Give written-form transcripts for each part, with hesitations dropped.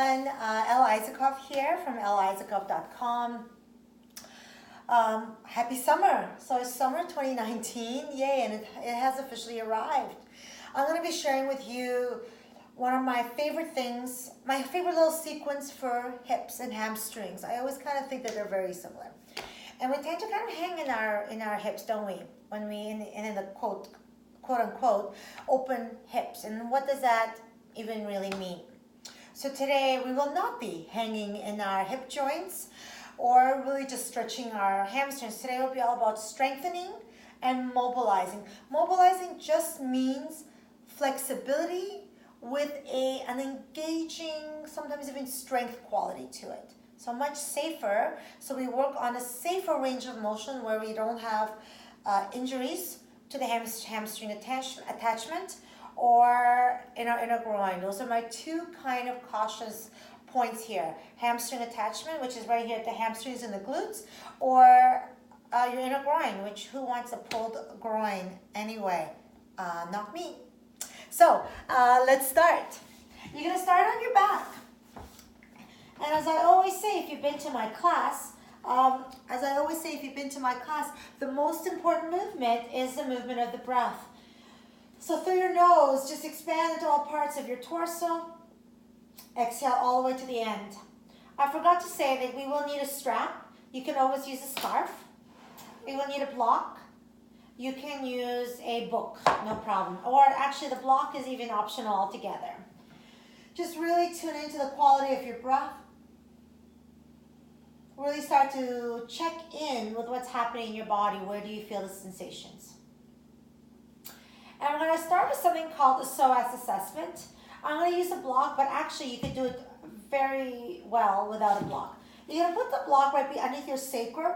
Isakov here from Isakov.com. Happy summer. So it's summer 2019, yay, and it has officially arrived. I'm going to be sharing with you one of my favorite things, my favorite little sequence for hips and hamstrings. I always kind of think that they're very similar. And we tend to kind of hang in our hips, don't we? When we in the quote unquote open hips. And what does that even really mean? So today we will not be hanging in our hip joints or really just stretching our hamstrings. Today will be all about strengthening and mobilizing. Mobilizing just means flexibility with an engaging, sometimes even strength quality to it. So much safer. So we work on a safer range of motion where we don't have injuries to the hamstring attachment or in our inner groin. Those are my two kind of cautious points here. Hamstring attachment, which is right here at the hamstrings and the glutes, or your inner groin, which who wants a pulled groin anyway? Not me. So let's start. You're gonna start on your back. And as I always say, if you've been to my class, the most important movement is the movement of the breath. So through your nose, just expand into all parts of your torso. Exhale all the way to the end. I forgot to say that we will need a strap. You can always use a scarf. We will need a block. You can use a book, no problem. Or actually the block is even optional altogether. Just really tune into the quality of your breath. Really start to check in with what's happening in your body. Where do you feel the sensations? And we're going to start with something called a psoas assessment. I'm going to use a block, but actually you could do it very well without a block. You're going to put the block right underneath your sacrum,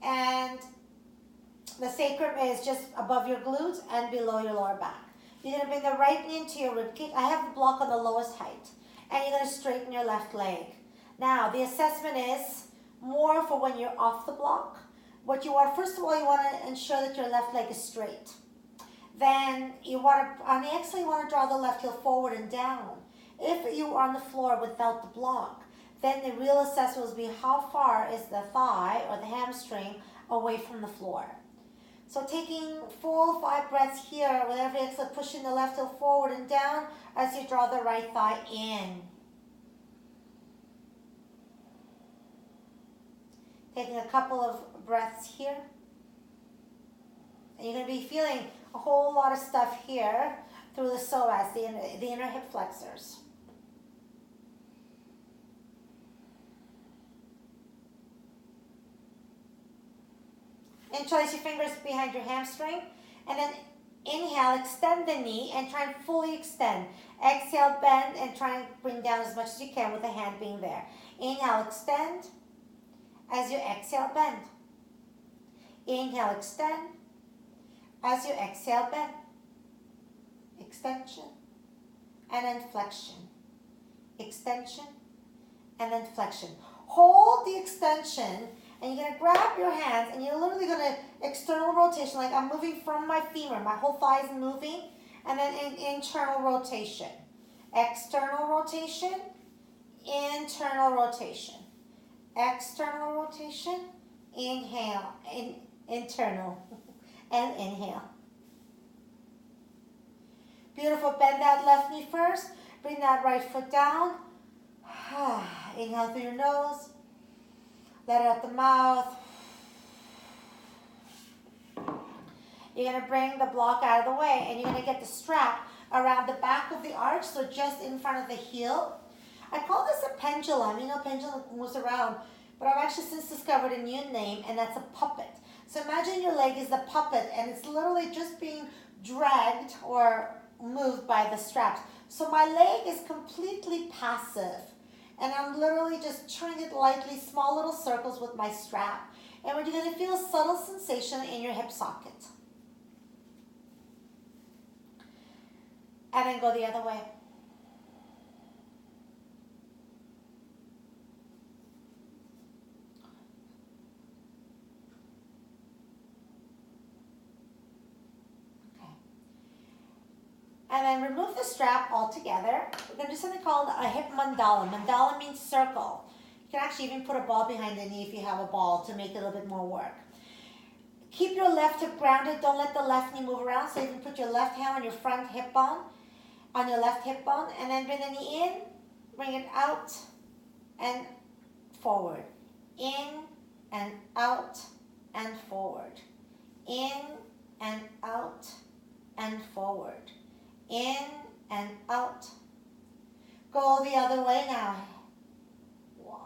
and the sacrum is just above your glutes and below your lower back. You're going to bring the right knee into your ribcage. I have the block on the lowest height, and you're going to straighten your left leg. Now, the assessment is more for when you're off the block. What you want, first of all, you want to ensure that your left leg is straight. Then you want to, on the exhale, you want to draw the left heel forward and down. If you are on the floor without the block, then the real assessment will be how far is the thigh or the hamstring away from the floor. So taking full 5 breaths here, with every exhale, pushing the left heel forward and down as you draw the right thigh in. Taking a couple of breaths here. And you're going to be feeling a whole lot of stuff here through the psoas, the inner hip flexors. Interlace your fingers behind your hamstring, and then inhale, extend the knee and try and fully extend. Exhale, bend and try and bring down as much as you can with the hand being there. Inhale, extend. As you exhale, bend. Inhale, extend. As you exhale, bend. Extension and then flexion. Extension and then flexion. Hold the extension, and you're going to grab your hands and you're literally going to external rotation, like I'm moving from my femur, my whole thigh is moving, and then internal rotation. External rotation, internal rotation. External rotation, inhale, internal, and inhale. Beautiful. Bend that left knee first. Bring that right foot down. Inhale through your nose. Let it out the mouth. You're going to bring the block out of the way, and you're going to get the strap around the back of the arch, so just in front of the heel. I call this a pendulum. You know, pendulum moves around, but I've actually since discovered a new name, and that's a puppet. So imagine your leg is the puppet, and it's literally just being dragged or moved by the straps. So my leg is completely passive, and I'm literally just turning it lightly, small little circles with my strap. And we're going to feel a subtle sensation in your hip socket. And then go the other way. And then remove the strap altogether. We're going to do something called a hip mandala. Mandala means circle. You can actually even put a ball behind the knee if you have a ball to make it a little bit more work. Keep your left hip grounded. Don't let the left knee move around. So you can put your left hand on your front hip bone, on your left hip bone, and then bring the knee in, bring it out and forward. In and out and forward. In and out and forward. In and out. Go the other way now. Wow.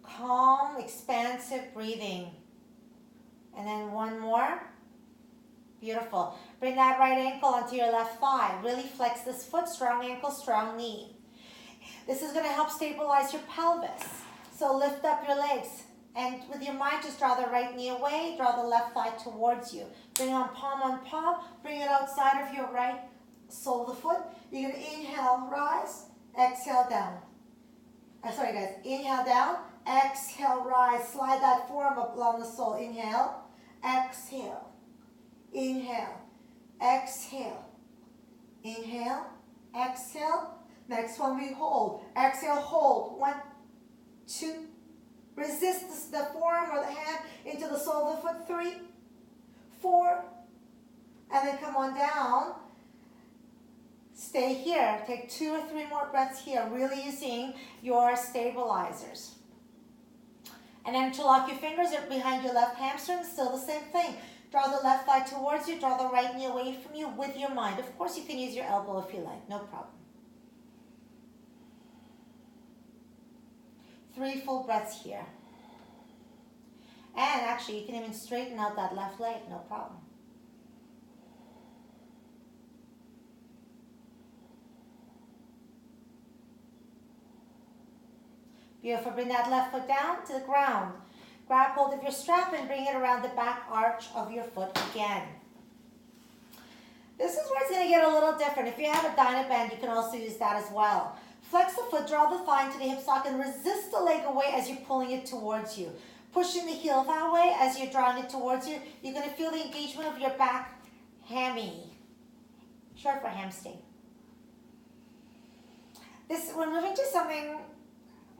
Calm, expansive breathing. And then one more. Beautiful. Bring that right ankle onto your left thigh. Really flex this foot. Strong ankle, strong knee. This is going to help stabilize your pelvis. So lift up your legs. And with your mind, just draw the right knee away. Draw the left thigh towards you. Bring on palm. Bring it outside of your right sole of the foot. You're going to inhale, rise. Exhale, down. Sorry, guys. Inhale, down. Exhale, rise. Slide that forearm up along the sole. Inhale. Exhale. Inhale. Exhale. Inhale. Exhale. Next one we hold. Exhale, hold. 1, 2. Resist the forearm or the hand into the sole of the foot. 3, 4. And then come on down. Stay here. Take 2 or 3 more breaths here. Really using your stabilizers. And then interlock your fingers behind your left hamstring. Still the same thing. Draw the left thigh towards you. Draw the right knee away from you with your mind. Of course, you can use your elbow if you like. No problem. 3 full breaths here. And actually, you can even straighten out that left leg. No problem. Beautiful. Bring that left foot down to the ground. Grab hold of your strap and bring it around the back arch of your foot again. This is where it's going to get a little different. If you have a Dynaband, you can also use that as well. Flex the foot, draw the thigh into the hip socket, and resist the leg away as you're pulling it towards you. Pushing the heel that way as you're drawing it towards you. You're going to feel the engagement of your back hammy. Short for hamstring. We're moving to something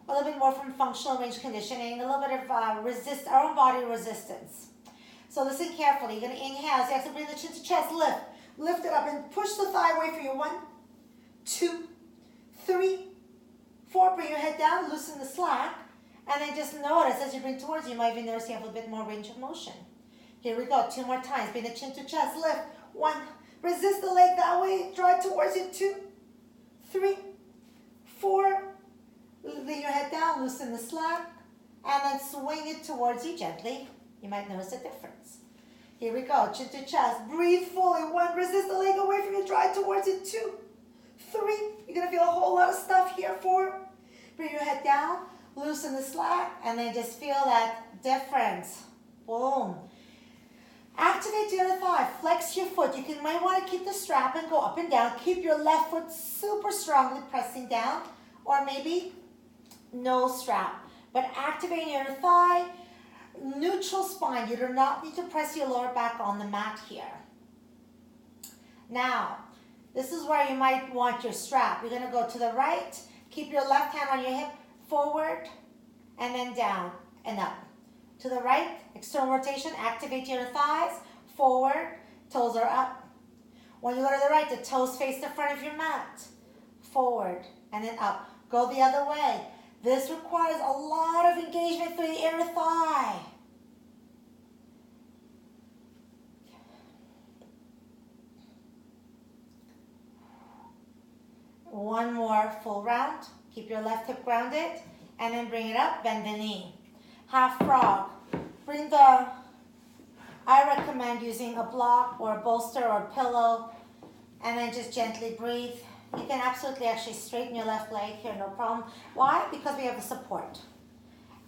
a little bit more from functional range conditioning, a little bit of our own body resistance. So listen carefully. You're going to inhale. So you have to bring the chin to chest. Lift it up and push the thigh away from you. 1, 2, 3, 4. Bring your head down. Loosen the slack. And then just notice as you bring towards you, you might even notice you have a bit more range of motion. Here we go. 2 more times. Bring the chin to chest. Lift. 1. Resist the leg that way. Draw it towards you. 2, 3, 4. Lay your head down. Loosen the slack. And then swing it towards you gently. You might notice a difference. Here we go. Chin to chest. Breathe fully. 1. Resist the leg away from you. Draw it towards you. 2, 3. You're going to feel a whole lot of stuff here. 4. Bring your head down. Loosen the slack, and then just feel that difference. Boom. Activate your other thigh. Flex your foot. You might want to keep the strap and go up and down. Keep your left foot super strongly pressing down, or maybe no strap. But activate your other thigh. Neutral spine. You do not need to press your lower back on the mat here. Now, this is where you might want your strap. You're going to go to the right. Keep your left hand on your hip. Forward, and then down, and up. To the right, external rotation, activate your thighs, forward, toes are up. When you go to the right, the toes face the front of your mat. Forward, and then up. Go the other way. This requires a lot of engagement through the inner thigh. One more full round. Keep your left hip grounded, and then bring it up, bend the knee. Half frog. I recommend using a block or a bolster or a pillow, and then just gently breathe. You can absolutely actually straighten your left leg here, no problem. Why? Because we have the support.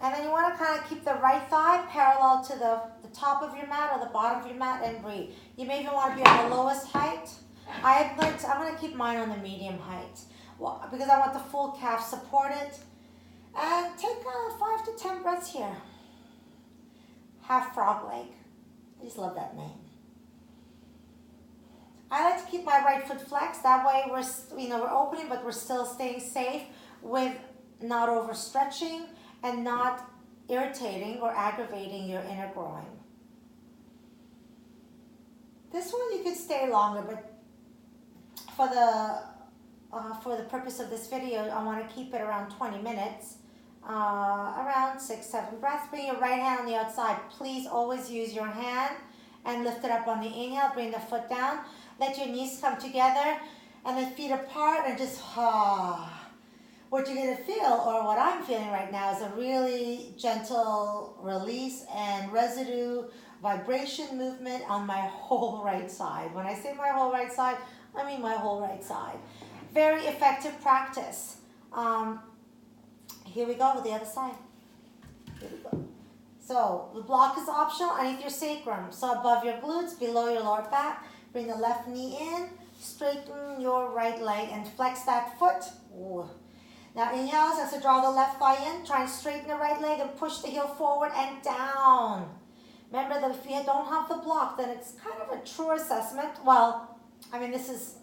And then you want to kind of keep the right thigh parallel to the top of your mat or the bottom of your mat and breathe. You may even want to be on the lowest height. I'm going to keep mine on the medium height. Well, because I want the full calf supported. And take 5 to 10 breaths here. half frog leg. I just love that name. I like to keep my right foot flexed. That way we're opening, but we're still staying safe with not overstretching and not irritating or aggravating your inner groin. This one you could stay longer, but for the purpose of this video, I want to keep it around 20 minutes, around 6-7 breaths. Bring your right hand on the outside. Please always use your hand and lift it up on the inhale. Bring the foot down. Let your knees come together and the feet apart, and just What you're going to feel, or what I'm feeling right now, is a really gentle release and residue vibration movement on my whole right side. When I say my whole right side, I mean my whole right side. Very effective practice. Here we go with the other side. Here we go. So the block is optional underneath your sacrum. So above your glutes, below your lower back. Bring the left knee in, straighten your right leg and flex that foot. Ooh. Now inhale, as I draw the left thigh in, try and straighten the right leg and push the heel forward and down. Remember that if you don't have the block, then it's kind of a true assessment. Well, I mean, this is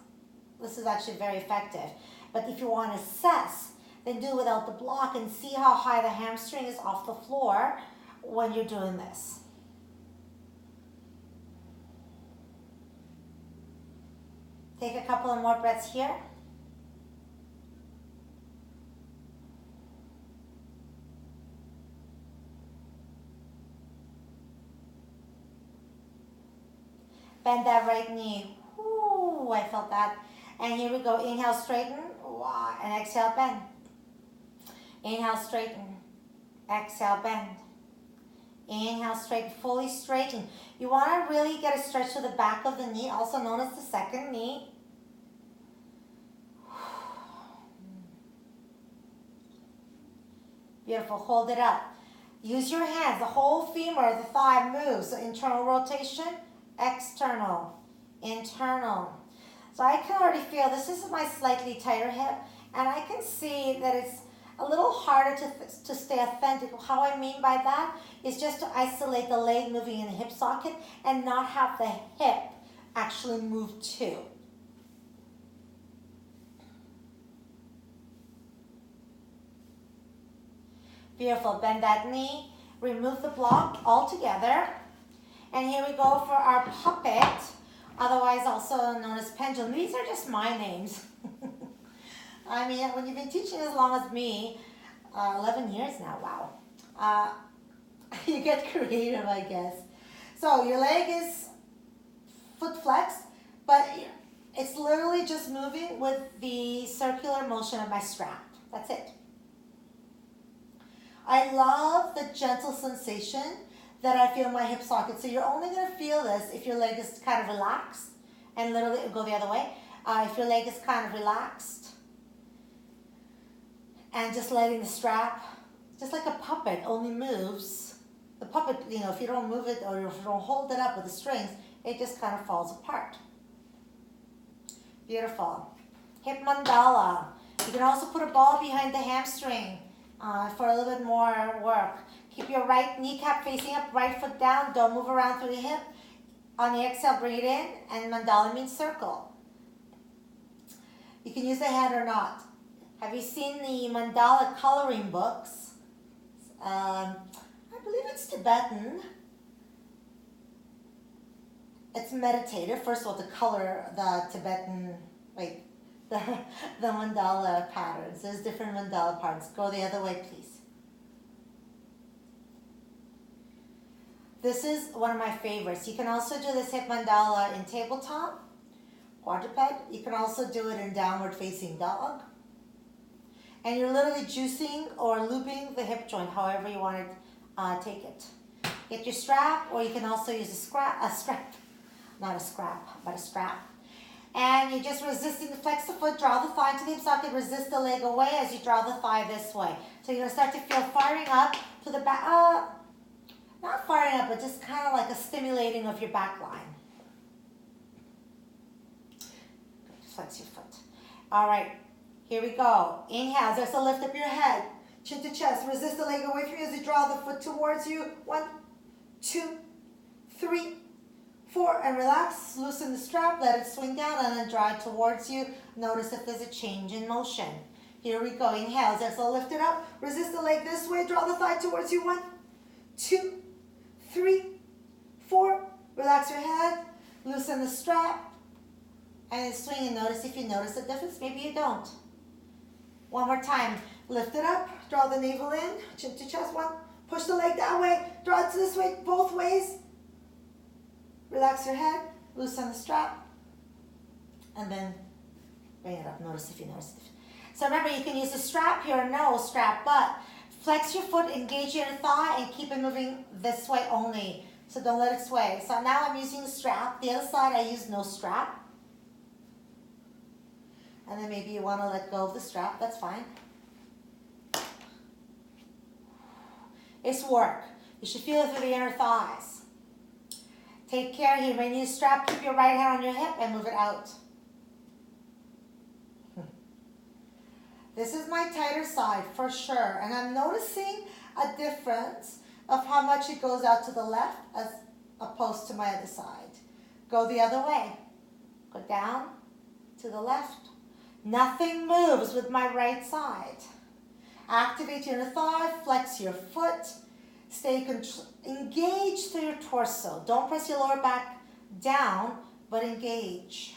actually very effective. But if you want to assess, then do it without the block and see how high the hamstring is off the floor when you're doing this. Take a couple of more breaths here. Bend that right knee. Ooh, I felt that. And here we go. Inhale, straighten. Wow. And exhale, bend. Inhale, straighten. Exhale, bend. Inhale, straighten. Fully straighten. You want to really get a stretch to the back of the knee, also known as the second knee. Beautiful. Hold it up. Use your hands. The whole femur, the thigh moves. So internal rotation, external, internal. So I can already feel this is my slightly tighter hip, and I can see that it's a little harder to stay authentic. How I mean by that is just to isolate the leg moving in the hip socket and not have the hip actually move too. Beautiful. Bend that knee. Remove the block altogether. And here we go for our puppet, otherwise also known as pendulum. These are just my names. I mean, when you've been teaching as long as me, 11 years now, wow. You get creative, I guess. So your leg is foot flexed, but it's literally just moving with the circular motion of my strap. That's it. I love the gentle sensation that I feel in my hip socket. So you're only going to feel this if your leg is kind of relaxed, and literally go the other way. If your leg is kind of relaxed and just letting the strap, just like a puppet, only moves. The puppet, if you don't move it or if you don't hold it up with the strings, it just kind of falls apart. Beautiful. Hip mandala. You can also put a ball behind the hamstring for a little bit more work. Keep your right kneecap facing up, right foot down. Don't move around through the hip. On the exhale, bring it in, and mandala means circle. You can use the hand or not. Have you seen the mandala coloring books? I believe it's Tibetan. It's meditative. First of all, to color the Tibetan, the mandala patterns. There's different mandala patterns. Go the other way, please. This is one of my favorites. You can also do this hip mandala in tabletop, quadruped. You can also do it in downward facing dog. And you're literally juicing or looping the hip joint, however you want to take it. Get your strap, or you can also use a strap. Not a scrap, but a strap. And you're just resisting the flex the foot, draw the thigh into the hip socket, resist the leg away as you draw the thigh this way. So you're going to start to feel firing up to the back. Not firing up, but just kind of like a stimulating of your back line. Flex your foot. All right, here we go. Inhale, just to lift up your head, chin to chest. Resist the leg away from you as you draw the foot towards you. 1, 2, 3, 4, and relax. Loosen the strap, let it swing down, and then draw it towards you. Notice if there's a change in motion. Here we go. Inhale. Exhale, lift it up. Resist the leg this way. Draw the thigh towards you. 1, 2, 3, 4. Relax your head. Loosen the strap. And swing and notice if you notice a difference. Maybe you don't. One more time. Lift it up. Draw the navel in. Chin to chest. 1. Push the leg that way. Draw it to this way. Both ways. Relax your head. Loosen the strap. And then bring it up. Notice if you notice it. So remember, you can use a strap here or no strap, but flex your foot, engage your thigh, and keep it moving this way only. So don't let it sway. So now I'm using the strap. The other side I use no strap. And then maybe you want to let go of the strap. That's fine. It's work. You should feel it through the inner thighs. Take care here. When you strap, keep your right hand on your hip and move it out. This is my tighter side for sure. And I'm noticing a difference of how much it goes out to the left as opposed to my other side. Go the other way. Go down to the left. Nothing moves with my right side. Activate your inner thigh, flex your foot. Stay engaged through your torso. Don't press your lower back down, but engage.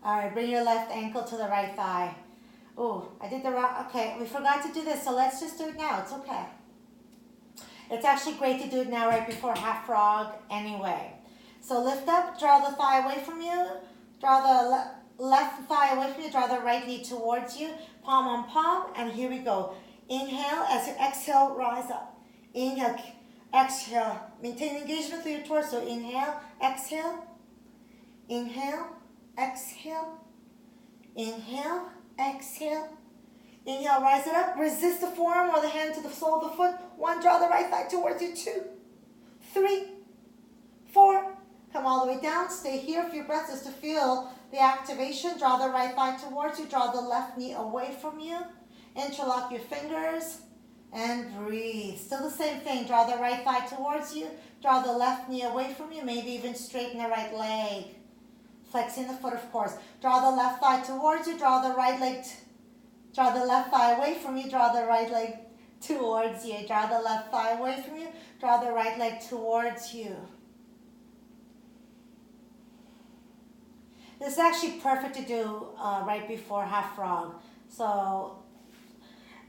All right, bring your left ankle to the right thigh. Oh, I did the wrong, okay, we forgot to do this, so let's just do it now, it's okay. It's actually great to do it now right before half frog anyway. So lift up, draw the thigh away from you, draw the left thigh away from you, draw the right knee towards you, palm on palm, and here we go. Inhale, as you exhale, rise up. Inhale, exhale, maintain engagement through your torso. Inhale, exhale, inhale, exhale, inhale, exhale, inhale, rise it up, resist the forearm or the hand to the sole of the foot. 1, draw the right thigh towards you. 2, 3, 4, come all the way down, stay here for your breath just to feel the activation. Draw the right thigh towards you, draw the left knee away from you, interlock your fingers, and breathe. Still the same thing, draw the right thigh towards you, draw the left knee away from you, maybe even straighten the right leg. Flexing the foot, of course. Draw the left thigh towards you. Draw the right leg. Draw the left thigh away from you. Draw the right leg towards you. Draw the left thigh away from you. Draw the right leg towards you. This is actually perfect to do right before half frog. So,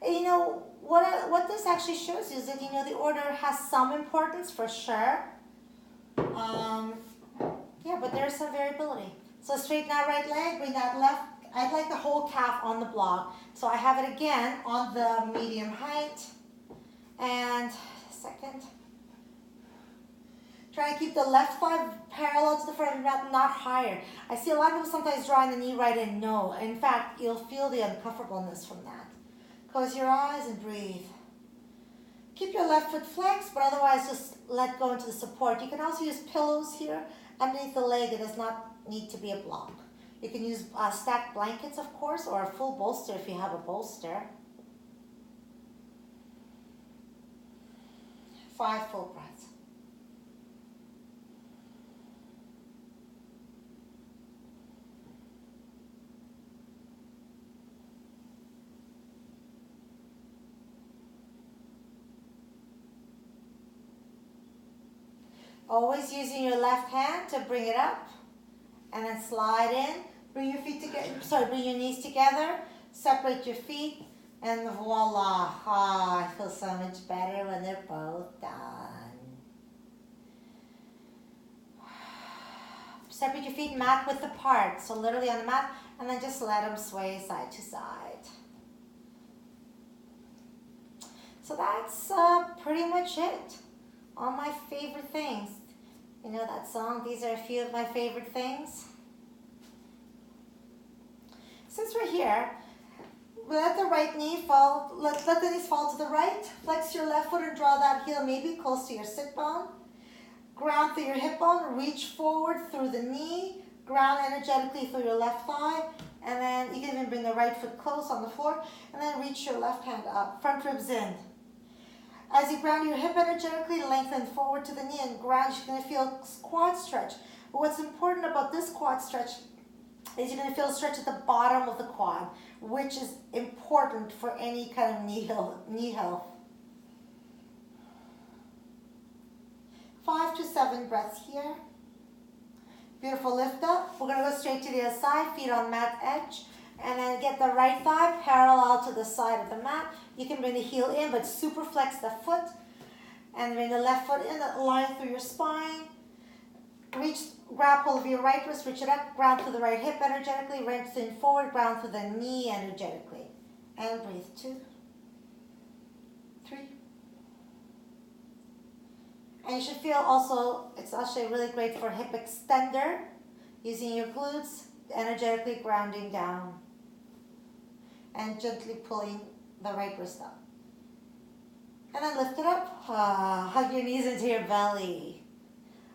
you know, what this actually shows you is that, you know, the order has some importance for sure. Yeah, but there's some variability. So straighten that right leg, bring that left. I'd like the whole calf on the block. So I have it again on the medium height. And second. Try to keep the left thigh parallel to the front of your mat, not higher. I see a lot of people sometimes drawing the knee right in. No. In fact, you'll feel the uncomfortableness from that. Close your eyes and breathe. Keep your left foot flexed, but otherwise just let go into the support. You can also use pillows here underneath the leg. It does not need to be a block. You can use stacked blankets, of course, or a full bolster if you have a bolster. 5 full breaths. Always using your left hand to bring it up and then slide in. Bring your feet together, bring your knees together, separate your feet, and voila. Ah, I feel so much better when they're both done. Separate your feet mat width apart, so literally on the mat, and then just let them sway side to side. So that's pretty much it. All my favorite things. You know that song, these are a few of my favorite things. Since we're here, let the right knee fall, let the knees fall to the right. Flex your left foot and draw that heel maybe close to your sit bone. Ground through your hip bone, reach forward through the knee, Ground energetically through your left thigh, and then you can even bring the right foot close on the floor, and then reach your left hand up, front ribs in. As you ground your hip energetically, lengthen forward to the knee and ground. You're going to feel quad stretch. But what's important about this quad stretch is you're going to feel a stretch at the bottom of the quad, which is important for any kind of knee health. 5 to 7 breaths here. Beautiful lift up. We're going to go straight to the other side, feet on mat edge. And then get the right thigh parallel to the side of the mat. You can bring the heel in, but super flex the foot. And bring the left foot in, line through your spine. Grab hold of your right wrist, reach it up, ground through the right hip energetically, lengthen forward, ground through the knee energetically. And breathe. 2, 3. And you should feel also, it's actually really great for hip extender, using your glutes, energetically grounding down. And gently pulling the right wrist up. And then lift it up. Hug your knees into your belly.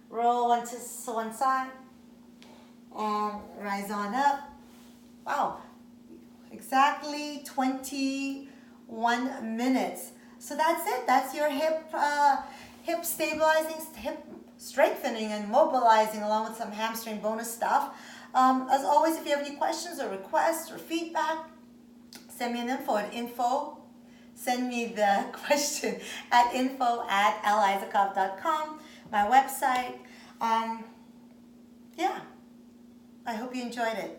Roll one to one side. And rise on up. Wow. Exactly 21 minutes. So that's it. That's your hip stabilizing, hip strengthening and mobilizing, along with some hamstring bonus stuff. As always, if you have any questions or requests or feedback, send me an info. Send me the question at info@lisakov.com, my website. Yeah, I hope you enjoyed it.